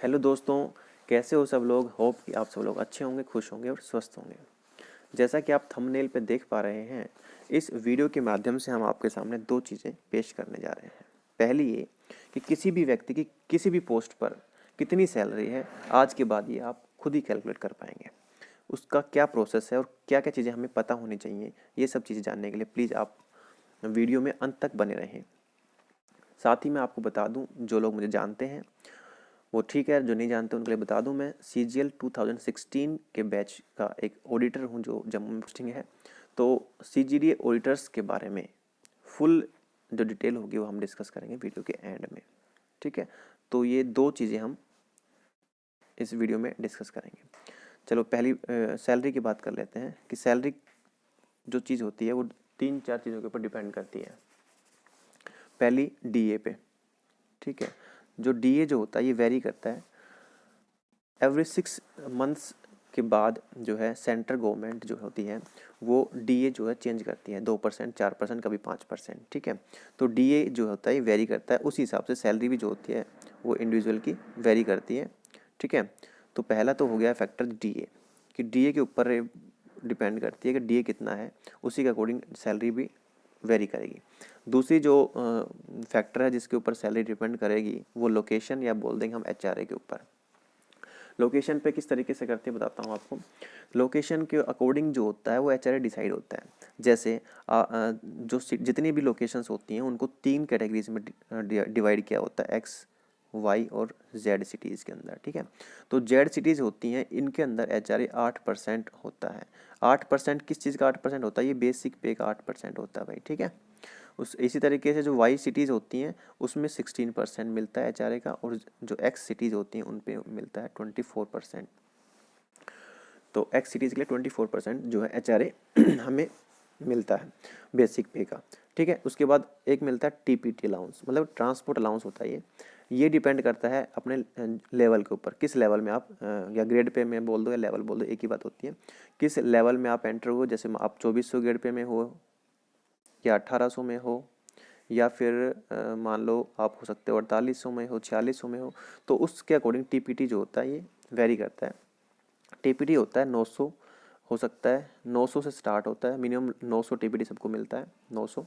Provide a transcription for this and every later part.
Hello दोस्तों, कैसे हो सब लोग। होप कि आप सब लोग अच्छे होंगे, खुश होंगे और स्वस्थ होंगे। जैसा कि आप थंबनेल पे देख पा रहे हैं, इस वीडियो के माध्यम से हम आपके सामने दो चीज़ें पेश करने जा रहे हैं। पहली ये कि किसी भी व्यक्ति की किसी भी पोस्ट पर कितनी सैलरी है, आज के बाद ये आप खुद ही कैलकुलेट कर पाएंगे। उसका क्या प्रोसेस है और क्या क्या चीज़ें हमें पता होनी चाहिए, ये सब चीज़ें जानने के लिए प्लीज़ आप वीडियो में अंत तक बने रहें। साथ ही मैं आपको बता दूं, जो लोग मुझे जानते हैं वो ठीक है, जो नहीं जानते उनके लिए बता दूं, मैं CGL 2016 के बैच का एक ऑडिटर हूं जो जम्मू में पोस्टिंग है। तो CGDA ऑडिटर्स के बारे में फुल जो डिटेल होगी वो हम डिस्कस करेंगे वीडियो के एंड में। ठीक है, तो ये दो चीज़ें हम इस वीडियो में डिस्कस करेंगे। चलो पहली सैलरी की बात कर लेते हैं कि सैलरी जो चीज़ होती है वो 3-4 चीज़ों के ऊपर डिपेंड करती है। पहली DA पे, ठीक है। जो DA जो होता है ये वेरी करता है एवरी 6 मंथ्स के बाद। जो है सेंट्रल गवर्नमेंट जो होती है वो DA जो है चेंज करती है, 2%, 4%, कभी 5%। ठीक है, तो DA जो होता है वेरी करता है, उसी हिसाब से सैलरी भी जो होती है वो इंडिविजुअल की वेरी करती है। ठीक है, तो पहला तो हो गया फैक्टर DA कि DA के ऊपर डिपेंड करती है कि DA कितना है, उसी के अकॉर्डिंग सैलरी भी वेरी करेगी। दूसरी जो फैक्टर है जिसके ऊपर सैलरी डिपेंड करेगी वो लोकेशन, या बोल देंगे हम HRA के ऊपर। लोकेशन पे किस तरीके से करते हैं बताता हूँ आपको। लोकेशन के अकॉर्डिंग जो होता है वो HRA डिसाइड होता है। जैसे जो जितनी भी लोकेशंस होती हैं उनको 3 कैटेगरीज में डिवाइड किया होता है, X, Y और Z सिटीज़ के अंदर। ठीक है, तो Z सिटीज़ होती हैं, इनके अंदर HRA 8% होता है। 8% किस चीज़ का 8% होता है? ये बेसिक पे का 8% होता है भाई। ठीक है, उस इसी तरीके से जो वाई सिटीज़ होती हैं उसमें 16% मिलता है HRA का, और जो एक्स सिटीज़ होती हैं उन पे मिलता है 24%। तो एक्स सिटीज़ के लिए 24% जो है HRA हमें मिलता है बेसिक पे का। ठीक है, उसके बाद एक मिलता है TPT अलाउंस, मतलब ट्रांसपोर्ट अलाउंस होता है। ये डिपेंड करता है अपने लेवल के ऊपर, किस लेवल में आप या ग्रेड पे में बोल दो या लेवल बोल दो, एक ही बात होती है। किस लेवल में आप एंटर हो, जैसे आप 2400 ग्रेड पे में हो या 1800 में हो, या फिर मान लो आप हो सकते हो 4800 में हो, 4600 में हो, तो उसके अकॉर्डिंग TPT जो होता है ये वेरी करता है। TPT होता है 900, हो सकता है 900 से स्टार्ट होता है, मिनिमम 900 TPT सबको मिलता है, 900।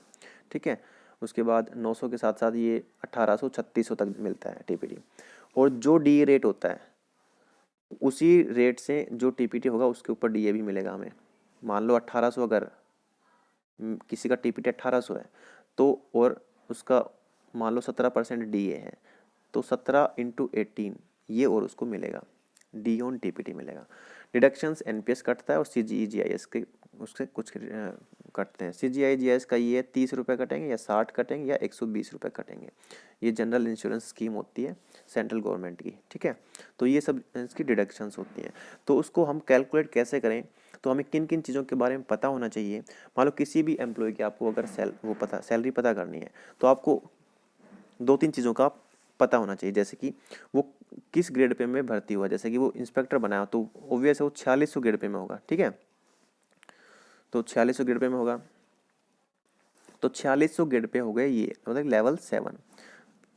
ठीक है, उसके बाद 900 के साथ साथ ये 1800, 3600 तक मिलता है TPT। और जो DA रेट होता है उसी रेट से जो TPT होगा उसके ऊपर DA भी मिलेगा हमें। मान लो 1800, अगर किसी का TPT 1800 है तो, और उसका मान लो 17% DA है, तो 17 × 18 ये और उसको मिलेगा, D ऑन TPT मिलेगा। डिडक्शंस NPS कटता है और CGI-GIS के उससे कुछ कटते हैं। CGI-GIS का ये 30 रुपये कटेंगे या 60 कटेंगे या 120 रुपये कटेंगे। ये जनरल इंश्योरेंस स्कीम होती है सेंट्रल गवर्नमेंट की। ठीक है, तो ये सब इसकी डिडक्शंस होती हैं। तो उसको हम कैलकुलेट कैसे करें, तो हमें किन किन चीज़ों के बारे में पता होना चाहिए। मान लो किसी भी एम्प्लॉय की आपको अगर सैलरी पता करनी है तो आपको 2-3 चीज़ों का पता होना चाहिए। जैसे कि वो किस ग्रेड पे में भर्ती हुआ, जैसे कि वो इंस्पेक्टर बनाया तो ऑब्वियस है वो 4600 ग्रेड पे में होगा। ठीक है, तो 4600 ग्रेड पे में होगा, तो 4600 ग्रेड पे हो गए ये, मतलब level 7।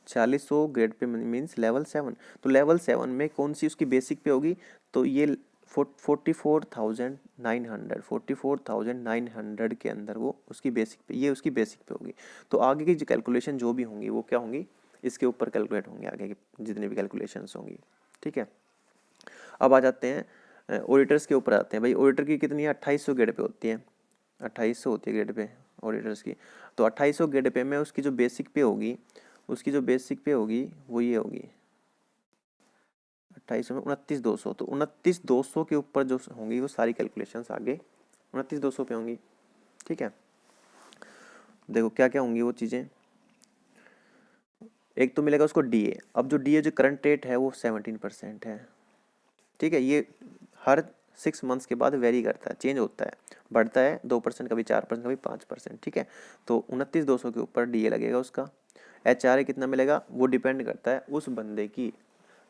4600 grade pay means level 7। तो लेवल 7 में कौन सी उसकी बेसिक पे होगी, तो ये 44,900 के अंदर वो उसकी बेसिक पे, ये उसकी बेसिक पे होगी। तो आगे की जो कैलकुलेशन जो भी होंगी वो क्या होंगी, इसके ऊपर कैलकुलेट होंगे आगे की जितनी भी कैलकुलेशंस होंगी। ठीक है, अब आ जाते हैं ऑडिटर्स के ऊपर आते हैं। भाई ऑडिटर की कितनी है, 2800 ग्रेड पे होती है, 2800 होती है ग्रेड पे ऑडिटर्स की। तो 2800 ग्रेड पे में उसकी जो बेसिक पे होगी, उसकी जो बेसिक पे होगी वो ये होगी 2800 में 29,200। तो 29,200 के ऊपर जो होंगी वो सारी कैलकुलेशंस आगे 29,200 पे होंगी। ठीक है, देखो क्या क्या होंगी वो चीज़ें। एक तो मिलेगा उसको DA। अब जो DA जो करंट रेट है वो 17% है। ठीक है, ये हर 6 मंथ्स के बाद वेरी करता है, चेंज होता है, बढ़ता है 2%, कभी 4%, कभी 5%। ठीक है, तो 29,200 के ऊपर DA लगेगा उसका। HRA कितना मिलेगा वो डिपेंड करता है उस बंदे की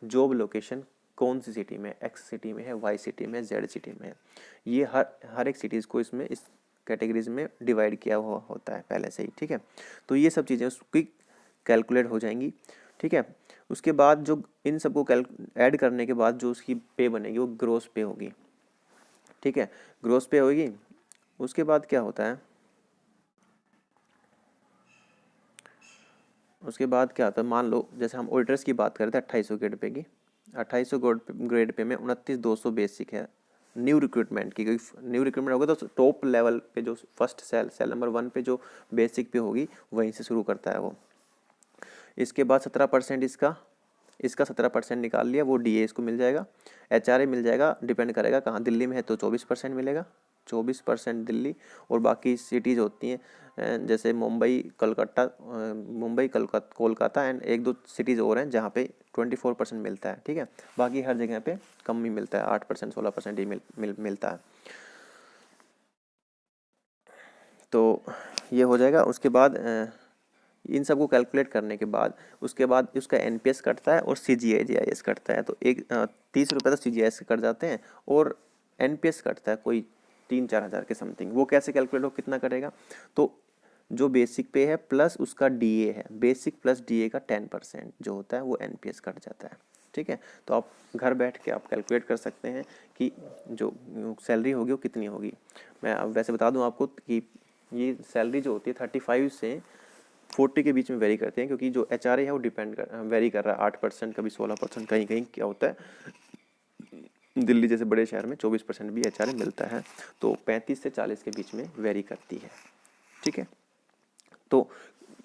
जॉब लोकेशन कौन सी सिटी में, X सिटी में है, Y सिटी में, Z सिटी में है। ये हर एक सिटीज़ को इसमें इस कैटेगरीज में डिवाइड किया हुआ होता है पहले से ही। ठीक है, तो ये सब चीज़ें उसकी कैलकुलेट हो जाएंगी। ठीक है, उसके बाद जो इन सबको ऐड करने के बाद जो उसकी पे बनेगी वो ग्रोस पे होगी, ठीक है, ग्रोस पे होगी। उसके बाद क्या होता है, उसके बाद क्या होता है, मान लो जैसे हम ऑडिटर्स की बात करें थे 2800 ग्रेड पे की, 2800 ग्रेड पे में 29,200 बेसिक है न्यू रिक्रूटमेंट की, क्योंकि न्यू रिक्रूटमेंट होगा तो टॉप लेवल पे जो फर्स्ट सेल नंबर 1 पे जो बेसिक पे होगी वहीं से शुरू करता है वो। इसके बाद 17% इसका 17% निकाल लिया, वो डीए इसको मिल जाएगा, एचआरए मिल जाएगा, डिपेंड करेगा कहाँ, दिल्ली में है तो 24% मिलेगा, 24% दिल्ली, और बाकी सिटीज़ होती हैं जैसे मुंबई कोलकाता एंड एक दो सिटीज़ और हैं जहाँ पे 24% मिलता है, ठीक है, बाकी हर जगह पे कम ही मिलता है, 8% 16% ही मिलता है। तो ये हो जाएगा। उसके बाद इन सबको कैलकुलेट करने के बाद उसके बाद उसका एनपीएस कटता है और सीजीआईएस कटता है, तो 30 रुपये तो सीजीआईएस कट जाते हैं और एनपीएस कटता है कोई 3-4 हज़ार के समथिंग। वो कैसे कैलकुलेट हो, कितना करेगा, तो जो बेसिक पे है प्लस उसका डीए है, बेसिक प्लस डीए का 10% जो होता है वो एनपीएस कट जाता है, ठीक है। तो आप घर बैठ के आप कैलकुलेट कर सकते हैं कि जो सैलरी होगी वो कितनी होगी। मैं अब वैसे बता दूं आपको कि ये सैलरी जो होती है 35 से 40 के बीच में वेरी करते हैं, क्योंकि जो एचआरए है वो वेरी कर रहा है, 8%, कभी 16%, कहीं कहीं क्या होता है दिल्ली जैसे बड़े शहर में 24% भी एचआरए मिलता है, तो 35 से 40 के बीच में वेरी करती है, ठीक है। तो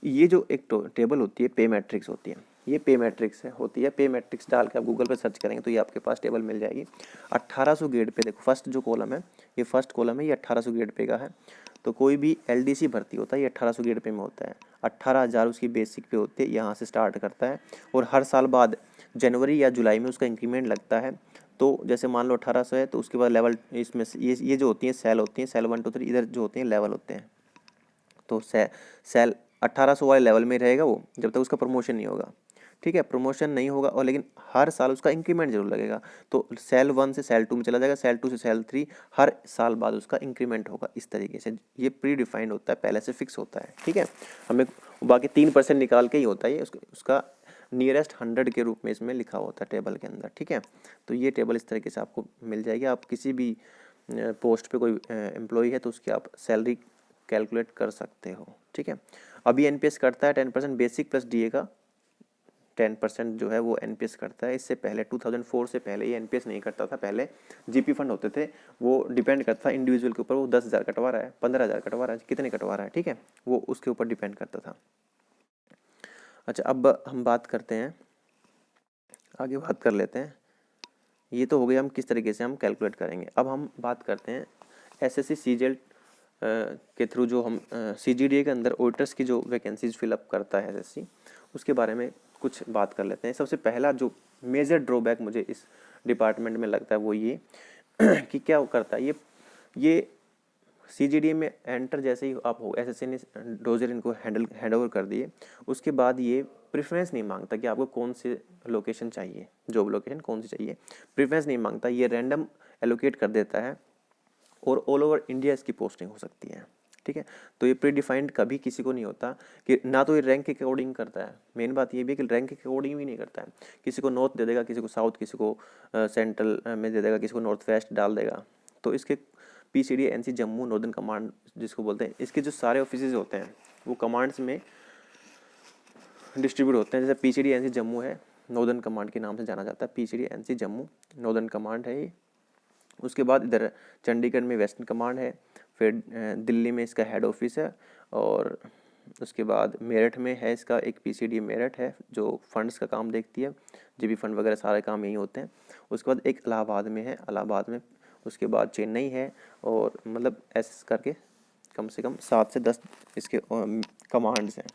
ये जो एक टेबल होती है पे मैट्रिक्स होती है, ये पे मैट्रिक्स होती है, पे मैट्रिक्स डाल के आप गूगल पे सर्च करेंगे तो ये आपके पास टेबल मिल जाएगी। 1800 ग्रेड पे देखो, फर्स्ट जो कॉलम है, ये फर्स्ट कॉलम है, ये 1800 ग्रेड पे का है। तो कोई भी एलडीसी भर्ती होता है ये 1800 ग्रेड पे में होता है, 18,000 उसकी बेसिक पे होती है, यहाँ से स्टार्ट करता है और हर साल बाद जनवरी या जुलाई में उसका इंक्रीमेंट लगता है। तो जैसे मान लो 1800 है तो उसके बाद लेवल, इसमें ये जो होती हैं सेल होती हैं, सेल 1 2 3, इधर जो होती हैं लेवल होते हैं। तो सेल 1800 वाले लेवल में रहेगा वो जब तक उसका प्रमोशन नहीं होगा, ठीक है, प्रमोशन नहीं होगा, और लेकिन हर साल उसका इंक्रीमेंट जरूर लगेगा। तो सेल 1 से सेल 2 में चला जाएगा, सेल 2 से सेल 3, हर साल बाद उसका इंक्रीमेंट होगा। इस तरीके से ये प्री डिफाइंड होता है, पहले से फिक्स होता है, ठीक है। हमें बाकी 3% निकाल के ही होता है ये, उसका नियरेस्ट 100 के रूप में इसमें लिखा होता है टेबल के अंदर, ठीक है। तो ये टेबल इस तरीके से आपको मिल जाएगी। आप किसी भी पोस्ट पे कोई एम्प्लॉय है तो उसकी आप सैलरी कैलकुलेट कर सकते हो, ठीक है। अभी एनपीएस करता है 10% बेसिक प्लस डीए का 10% जो है वो एनपीएस करता है। इससे पहले 2004 से पहले ये एनपीएस नहीं करता था, पहले जीपी फंड होते थे, वो डिपेंड करता था इंडिविजुअल के ऊपर, वो 10,000 कटवा रहा है, 15,000 कटवा रहा है, कितने कटवा रहा है, ठीक है, वो उसके ऊपर डिपेंड करता था। अच्छा, अब हम बात करते हैं, आगे बात कर लेते हैं। ये तो हो गया हम किस तरीके से हम कैलकुलेट करेंगे। अब हम बात करते हैं एसएससी सीजीएल के थ्रू जो हम सीजीडीए के अंदर ऑडिटर्स की जो वैकेंसीज फिलअप करता है एसएससी, उसके बारे में कुछ बात कर लेते हैं। सबसे पहला जो मेजर ड्रॉबैक मुझे इस डिपार्टमेंट में लगता है वो ये कि क्या करता है ये सीजीडीए में एंटर जैसे ही आप हो, एसएससी ने डोजर इनको हैंड ओवर कर दिए, उसके बाद ये प्रेफरेंस नहीं मांगता कि आपको कौन से लोकेशन चाहिए, जॉब लोकेशन कौन सी चाहिए, प्रेफरेंस नहीं मांगता, ये रैंडम एलोकेट कर देता है और ऑल ओवर इंडिया इसकी पोस्टिंग हो सकती है, ठीक है। तो ये प्री डिफाइंड कभी किसी को नहीं होता कि ना तो ये रैंक के अकॉर्डिंग करता है, मेन बात ये भी है कि रैंक के अकॉर्डिंग भी नहीं करता है, किसी को नॉर्थ दे देगा, किसी को साउथ, किसी को सेंट्रल में दे देगा, किसी को नॉर्थ वेस्ट डाल देगा। तो इसके PCD NC Jammu northern command जिसको बोलते हैं, इसके जो सारे ऑफिसेज होते हैं वो कमांड्स में डिस्ट्रीब्यूट होते हैं। जैसे पीसीडी एनसी जम्मू है, नॉर्दर्न कमांड के नाम से जाना जाता है, PCD NC Jammu northern command है ये। उसके बाद इधर चंडीगढ़ में वेस्टर्न कमांड है, फिर दिल्ली में इसका हेड ऑफिस है, और उसके बाद मेरठ में है इसका एक पीसीडी मेरठ है जो फंड्स का काम देखती है, जीबी फंड वगैरह सारे काम यही होते हैं। उसके बाद एक इलाहाबाद में है, इलाहाबाद में, उसके बाद चेन्नई है, और मतलब ऐसे करके कम से कम 7 से 10 इसके कमांड्स हैं।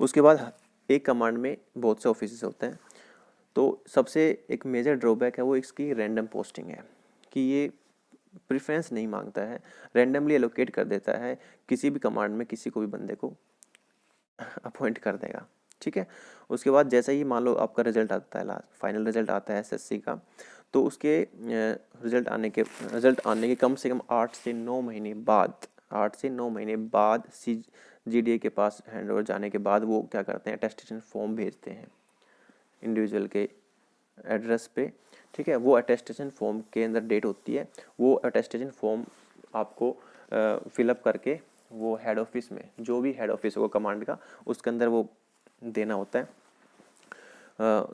उसके बाद एक कमांड में बहुत से ऑफिस होते हैं। तो सबसे एक मेजर ड्रॉबैक है वो इसकी रैंडम पोस्टिंग है कि ये प्रेफरेंस नहीं मांगता है, रैंडमली एलोकेट कर देता है, किसी भी कमांड में किसी को भी बंदे को अपॉइंट कर देगा, ठीक है। उसके बाद जैसे ही मान लो आपका रिजल्ट आता है, लास्ट फाइनल रिजल्ट आता है एसएससी का, तो उसके रिजल्ट आने के कम से कम 8 से 9 महीने बाद जीडीए के पास हैंड ओवर जाने के बाद वो क्या करते हैं, अटेस्टेशन फॉर्म भेजते हैं, इंडिविजुअल के एड्रेस पे, ठीक है। वो अटेस्टेशन फॉर्म के अंदर डेट होती है, वो अटेस्टेशन फॉर्म आपको फिलअप करके वो हेड ऑफिस में, जो भी हेड ऑफिस होगा कमांड का, उसके अंदर वो देना होता है।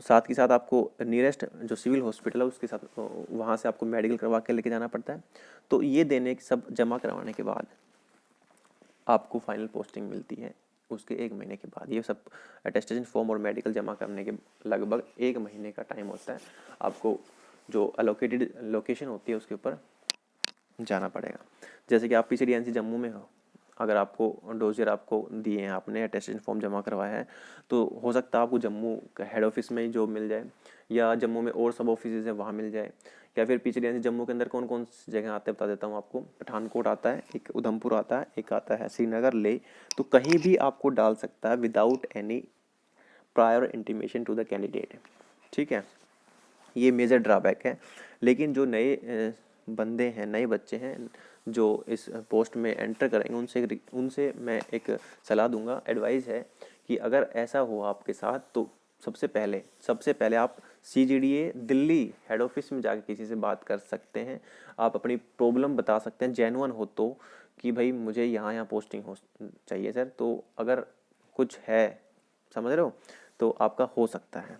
साथ ही साथ आपको नियरेस्ट जो सिविल हॉस्पिटल है उसके साथ वहाँ से आपको मेडिकल करवा के लेके जाना पड़ता है। तो ये देने सब जमा करवाने के बाद आपको फाइनल पोस्टिंग मिलती है उसके 1 महीने के बाद। ये सब अटेस्टेशन फॉर्म और मेडिकल जमा करने के लगभग 1 महीने का टाइम होता है। आपको जो अलोकेटेड लोकेशन होती है उसके ऊपर जाना पड़ेगा। जैसे कि आप PCDNC जम्मू में हो, अगर आपको डोजियर आपको दिए हैं, आपने अटेस्टेशन फॉर्म जमा करवाया है, तो हो सकता है आपको जम्मू का हेड ऑफिस में ही जॉब मिल जाए, या जम्मू में और सब ऑफिस है वहाँ मिल जाए, या फिर PCDNC जम्मू के अंदर कौन कौन सी जगह आते हैं बता देता हूँ आपको। पठानकोट आता है, एक उधमपुर आता है, एक आता है श्रीनगर, ले। तो कहीं भी आपको डाल सकता है without any prior intimation to the candidate, ठीक है। ये मेजर ड्रॉबैक है। लेकिन जो नए बंदे हैं, नए बच्चे हैं जो इस पोस्ट में एंटर करेंगे, उनसे मैं एक सलाह दूंगा, एडवाइस है कि अगर ऐसा हो आपके साथ तो सबसे पहले आप CGDA दिल्ली हेड ऑफिस में जाकर किसी से बात कर सकते हैं। आप अपनी प्रॉब्लम बता सकते हैं, जेन्युइन हो तो, कि भाई मुझे यहाँ पोस्टिंग हो चाहिए सर। तो अगर कुछ है, समझ रहे हो, तो आपका हो सकता है।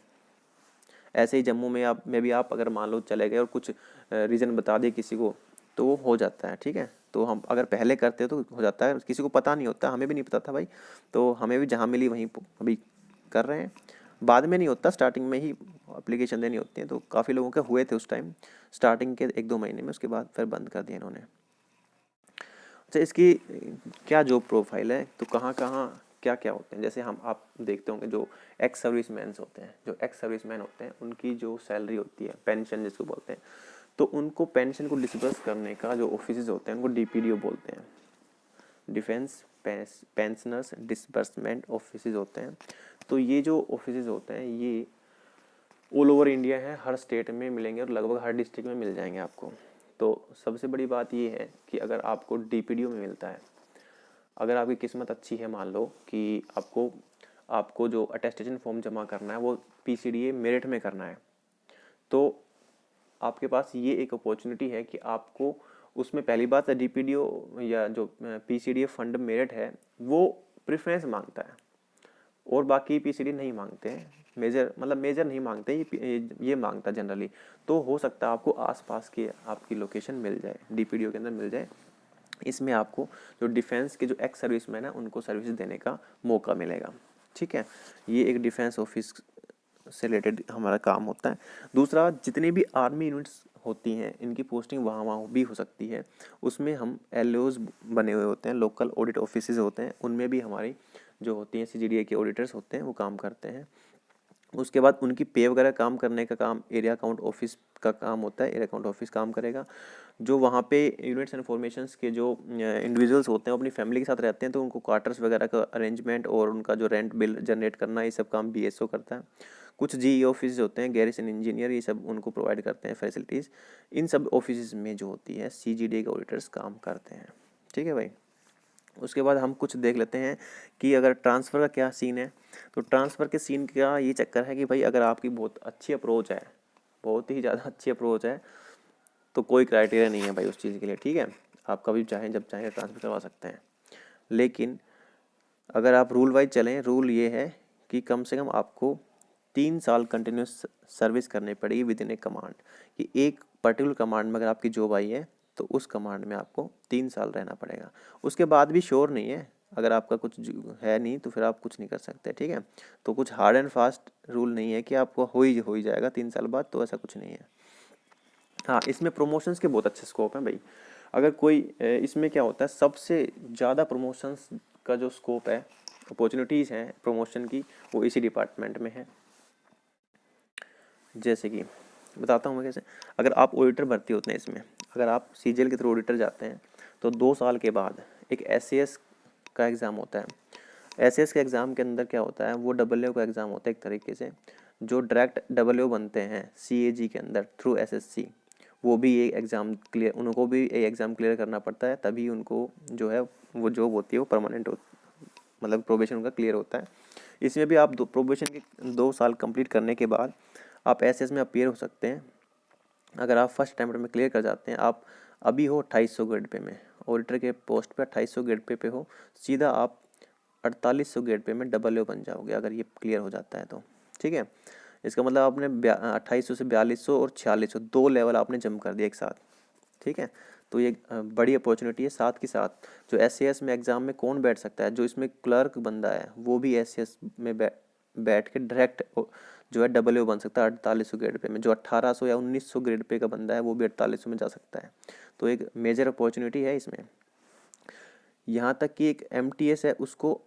ऐसे ही जम्मू में भी आप अगर मान लो चले गए और कुछ रीज़न बता दिए किसी को, तो वो हो जाता है, ठीक है। तो हम अगर पहले करते तो हो जाता है, किसी को पता नहीं होता, हमें भी नहीं पता था भाई, तो हमें भी जहाँ मिली वहीं अभी कर रहे हैं। बाद में नहीं होता, स्टार्टिंग में ही एप्लीकेशन देनी होती है। तो काफ़ी लोगों के हुए थे उस टाइम, स्टार्टिंग के 1-2 महीने में, उसके बाद फिर बंद कर दिया इन्होंने। अच्छा, इसकी क्या जॉब प्रोफाइल है, तो कहाँ कहाँ क्या क्या होते हैं। जैसे आप देखते होंगे जो एक्स सर्विसमैन होते हैं, उनकी जो सैलरी होती है, पेंशन जिसको बोलते हैं, तो उनको पेंशन को डिस्बर्स करने का जो ऑफिस होते हैं उनको DPDO बोलते हैं, डिफेंस पेंशनर्स डिसबर्समेंट ऑफिस होते हैं। तो ये जो ऑफिस होते हैं ये ऑल ओवर इंडिया है, हर स्टेट में मिलेंगे और लगभग हर डिस्ट्रिक्ट में मिल जाएंगे आपको। तो सबसे बड़ी बात ये है कि अगर आपको DPDO में मिलता है, अगर आपकी किस्मत अच्छी है, मान लो कि आपको जो अटेस्टेशन फॉर्म जमा करना है वो PCDA मेरिट में करना है, तो आपके पास ये एक अपॉर्चुनिटी है कि आपको उसमें पहली बात है DPDO या जो PCDA फंड मेरिट है वो प्रेफरेंस मांगता है, और बाकी PCD नहीं मांगते हैं। मेजर नहीं मांगते, ये मांगता जनरली। तो हो सकता है आपको आसपास की आपकी लोकेशन मिल जाए, DPDO के अंदर मिल जाए। इसमें आपको जो डिफेंस के जो एक्स सर्विसमैन है उनको सर्विस देने का मौका मिलेगा, ठीक है। ये एक डिफेंस ऑफिस से रिलेटेड हमारा काम होता है। दूसरा, जितनी भी आर्मी यूनिट्स होती हैं इनकी पोस्टिंग वहाँ भी हो सकती है। उसमें हम LOs बने हुए होते हैं, लोकल ऑडिट ऑफिसेज होते हैं, उनमें भी हमारी जो होती हैं CGDA के ऑडिटर्स होते हैं वो काम करते हैं। उसके बाद उनकी पे वगैरह काम करने का काम एरिया अकाउंट ऑफिस का काम होता है, एरिया अकाउंट ऑफिस काम करेगा। जो वहाँ पे यूनिट्स एंड फॉर्मेशंस के जो इंडिविजुअल्स होते हैं अपनी फैमिली के साथ रहते हैं, तो उनको क्वार्टर्स वगैरह का अरेंजमेंट और उनका जो रेंट बिल जनरेट करना, ये सब काम BSO करता है। कुछ GE ऑफिस होते हैं, गैरिसन इंजीनियर, ये सब उनको प्रोवाइड करते हैं फैसिलिटीज़। इन सब ऑफिस में जो होती है CGDA के ऑडिटर्स काम करते हैं, ठीक है भाई। उसके बाद हम कुछ देख लेते हैं कि अगर ट्रांसफ़र का क्या सीन है। तो ट्रांसफ़र के सीन का ये चक्कर है कि भाई अगर आपकी बहुत अच्छी अप्रोच है, बहुत ही ज़्यादा अच्छी अप्रोच है, तो कोई क्राइटेरिया नहीं है भाई उस चीज़ के लिए, ठीक है। आप कभी चाहें जब चाहें ट्रांसफ़र करवा सकते हैं। लेकिन अगर आप रूल वाइज चलें, रूल ये है कि कम से कम आपको 3 साल कंटिन्यूस सर्विस करनी पड़ेगी विद इन ए कमांड, कि एक पर्टिकुलर कमांड में अगर आपकी जॉब आई है तो उस कमांड में आपको 3 साल रहना पड़ेगा। उसके बाद भी श्योर नहीं है, अगर आपका कुछ है नहीं तो फिर आप कुछ नहीं कर सकते, ठीक है। तो कुछ हार्ड एंड फास्ट रूल नहीं है कि आपको हो ही जाएगा 3 साल बाद, तो ऐसा कुछ नहीं है। हाँ, इसमें प्रमोशंस के बहुत अच्छे स्कोप हैं भाई। अगर कोई इसमें क्या होता है, सबसे ज़्यादा प्रमोशंस का जो स्कोप है, अपॉर्चुनिटीज़ हैं प्रमोशन की, वो इसी डिपार्टमेंट में है। जैसे कि बताता हूँ मैं कैसे। अगर आप ऑडिटर भर्ती होते हैं इसमें, अगर आप CGL के थ्रू ऑडिटर जाते हैं तो 2 साल के बाद एक SAS का एग्ज़ाम होता है। SAS के एग्ज़ाम के अंदर क्या होता है, वो AA का एग्ज़ाम होता है एक तरीके से। जो डायरेक्ट AA बनते हैं CAG के अंदर थ्रू SSC, वो भी ये एग्ज़ाम क्लियर, उनको भी ये एग्ज़ाम क्लियर करना पड़ता है, तभी उनको जो है वो जॉब होती है वो परमानेंट मतलब प्रोबेशन उनका क्लियर होता है। इसमें भी आप प्रोबेशन के 2 साल कंप्लीट करने के बाद आप एसएस में अपीयर हो सकते हैं। अगर आप फर्स्ट अटेम्प्ट में क्लियर कर जाते हैं, आप अभी हो 2800 ग्रेड पे में, ऑडिटर के पोस्ट पे 2800 ग्रेड पे हो, सीधा आप 4800 ग्रेड पे में डबल बन जाओगे अगर ये क्लियर हो जाता है तो। ठीक है, इसका मतलब आपने 2800 से 4200 और 4600 2 लेवल आपने जंप कर दिया एक साथ। ठीक है, तो ये बड़ी अपॉर्चुनिटी है। साथ के साथ जो एसएएस में एग्ज़ाम में कौन बैठ सकता है, जो इसमें क्लर्क बंदा है वो भी एसएएस में बैठ के डायरेक्ट जो है डबल बन सकता है 4800 ग्रेड पे में। जो 1800 या 1900 ग्रेड पे का बंदा है वो भी 4800 में जा सकता है। तो एक मेजर अपॉर्चुनिटी है इसमें। यहाँ तक कि एक एमटीएस है, उसको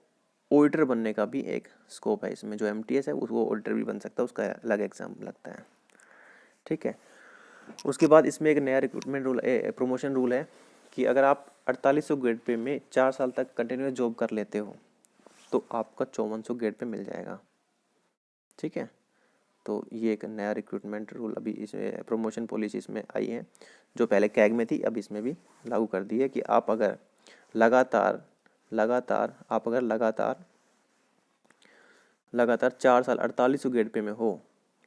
ऑडिटर बनने का भी एक स्कोप है इसमें। जो एमटीएस है उसको ऑडिटर भी बन सकता है, उसका अलग एग्जाम लगता है। ठीक है, उसके बाद इसमें एक नया रिक्रूटमेंट रूल प्रमोशन रूल है कि अगर आप 4800 ग्रेड पे में 4 साल तक कंटिन्यूस जॉब कर लेते हो तो आपका 5400 ग्रेड पे मिल जाएगा। ठीक है, तो ये एक नया रिक्रूटमेंट रूल अभी इसमें प्रमोशन पॉलिसी इसमें आई है, जो पहले कैग में थी, अब इसमें भी लागू कर दी है कि आप अगर लगातार 4 साल 4800 ग्रेड पे में हो,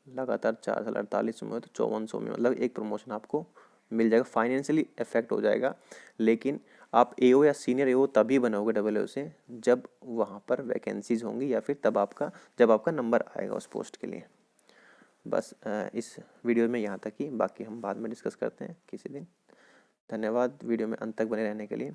लगातार 4 साल 4800 में हो तो 5400 में मतलब एक प्रमोशन आपको मिल जाएगा। फाइनेंशियली इफेक्ट हो जाएगा, लेकिन आप एओ या सीनियर एओ तभी बनोगे डबल ओ से जब वहाँ पर वैकेंसीज होंगी या फिर जब आपका नंबर आएगा उस पोस्ट के लिए। बस इस वीडियो में यहाँ तक ही, बाकी हम बाद में डिस्कस करते हैं किसी दिन। धन्यवाद वीडियो में अंत तक बने रहने के लिए।